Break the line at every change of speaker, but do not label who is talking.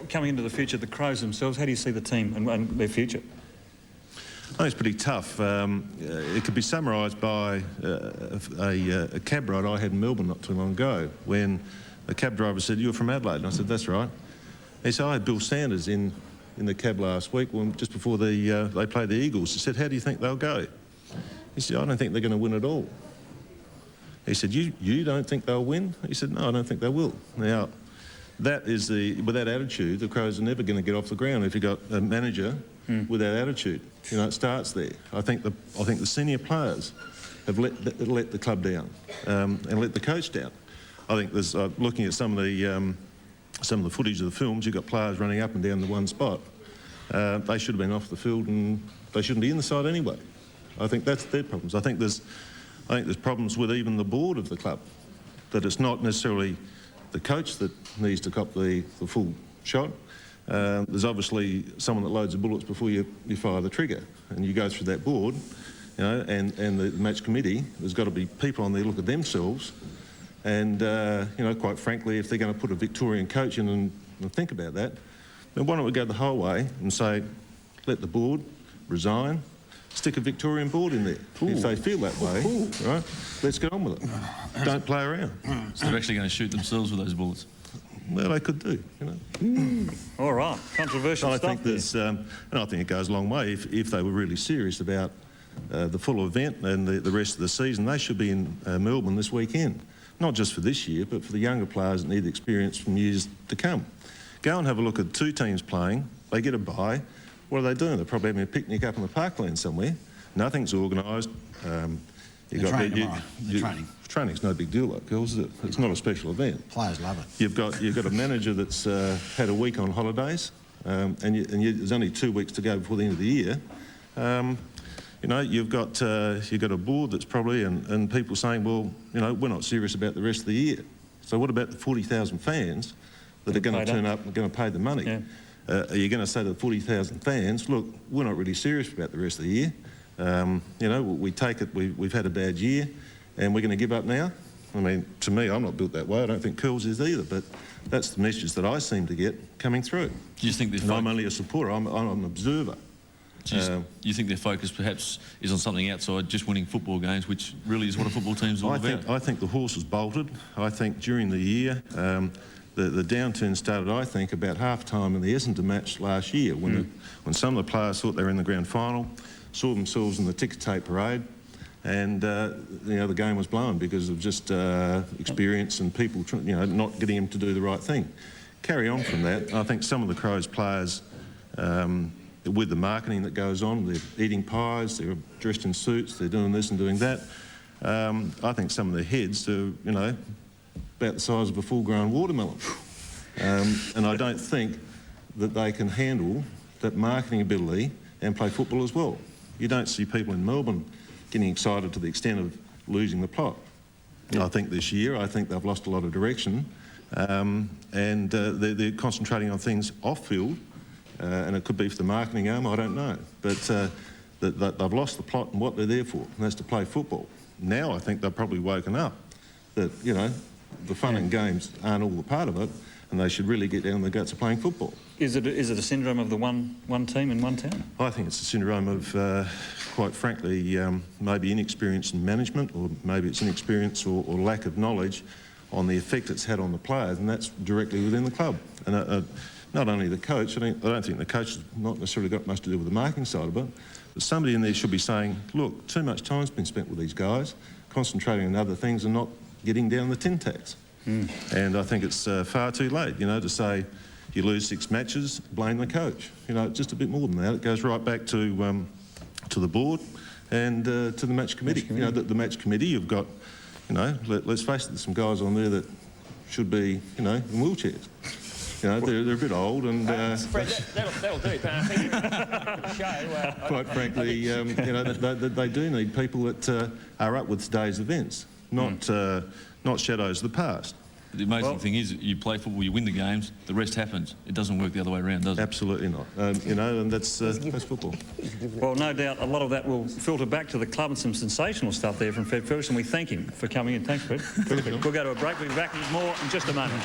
coming into the future, the Crows themselves, how do you see the team and their future?
I think it's pretty tough. It could be summarised by a cab ride I had in Melbourne not too long ago, when a cab driver said, "You're from Adelaide?" And I said, "That's right." He said, "I had Bill Sanders in the cab last week, just before they played the Eagles." He said, "How do you think they'll go?" He said, "I don't think they're going to win at all." He said, you don't think they'll win?" He said, "No, I don't think they will." Now, with that attitude, the Crows are never going to get off the ground if you've got a manager with that attitude. You know, it starts there. I think the senior players have let the club down and let the coach down. I think there's looking at some of the footage of the films, you've got players running up and down the one spot. They should have been off the field and they shouldn't be in the side anyway. I think that's their problems. I think there's problems with even the board of the club, that it's not necessarily the coach that needs to cop the full shot. There's obviously someone that loads the bullets before you fire the trigger, and you go through that board, you know, and the match committee. There's got to be people on there look at themselves, and you know, quite frankly, if they're going to put a Victorian coach in and think about that, then why don't we go the whole way and say, let the board resign, stick a Victorian board in there. Ooh. If they feel that way, right, let's get on with it. Don't play around.
So they're actually going to shoot themselves with those bullets?
Well, they could do, you know.
All right, controversial stuff.
I think there's, and I think it goes a long way. If they were really serious about the full event and the rest of the season, they should be in Melbourne this weekend. Not just for this year, but for the younger players that need the experience from years to come. Go and have a look at two teams playing. They get a bye. What are they doing? They're probably having a picnic up in the parkland somewhere. Nothing's organised. Training's no big deal, like girls, is it? It's not a special event.
Players love it.
You've got a manager that's had a week on holidays, and there's only 2 weeks to go before the end of the year. You know, you've got a board that's probably and people saying, well, you know, we're not serious about the rest of the year. So what about the 40,000 fans that are going to turn up and going to pay the money?
Yeah.
Are you going to say to the 40,000 fans, look, we're not really serious about the rest of the year. You know, we take it, we've had a bad year, and we're going to give up now? I mean, to me, I'm not built that way. I don't think Curls is either, but that's the message that I seem to get coming through.
Do you think
I'm only a supporter, I'm an observer.
Do you think their focus perhaps is on something outside just winning football games, which really is what a football team's all about?
I think the horse has bolted. I think during the year, the downturn started, I think, about half-time in the Essendon match last year, when some of the players thought they were in the grand final, saw themselves in the ticker tape parade, and you know, the game was blown because of just experience and people, you know, not getting them to do the right thing. Carry on from that. I think some of the Crows players, with the marketing that goes on, they're eating pies, they're dressed in suits, they're doing this and doing that. I think some of their heads are, you know, about the size of a full-grown watermelon. And I don't think that they can handle that marketing ability and play football as well. You don't see people in Melbourne getting excited to the extent of losing the plot. I think this year, I think they've lost a lot of direction, and they're concentrating on things off-field, and it could be for the marketing arm, I don't know. But they've lost the plot and what they're there for, and that's to play football. Now I think they've probably woken up that, you know, the fun and games aren't all a part of it, and they should really get down the guts of playing football.
Is it a syndrome of the one team in one town?
I think it's a syndrome of, quite frankly, maybe inexperience in management, or maybe it's inexperience or lack of knowledge on the effect it's had on the players, and that's directly within the club. And not only the coach, I don't think the coach has not necessarily got much to do with the marketing side of it, but somebody in there should be saying, look, too much time's been spent with these guys, concentrating on other things and not getting down the tin tacks. And I think it's far too late, you know, to say you lose 6 matches, blame the coach. You know, just a bit more than that. It goes right back to the board and to the match committee. You know, the match committee, you've got, you know, let's face it, there's some guys on there that should be, you know, in wheelchairs. You know, they're a bit old and...
Fred, that'll do.
Quite frankly, you know, they do need people that are up with today's events, not shadows of the past.
But the amazing thing is, you play football, you win the games, the rest happens. It doesn't work the other way around, does it?
Absolutely not. You know, and that's football.
Well, no doubt a lot of that will filter back to the club, and some sensational stuff there from Fred Phillis, and we thank him for coming in. Thanks, Fred. We'll go to a break. We'll be back with more in just a moment.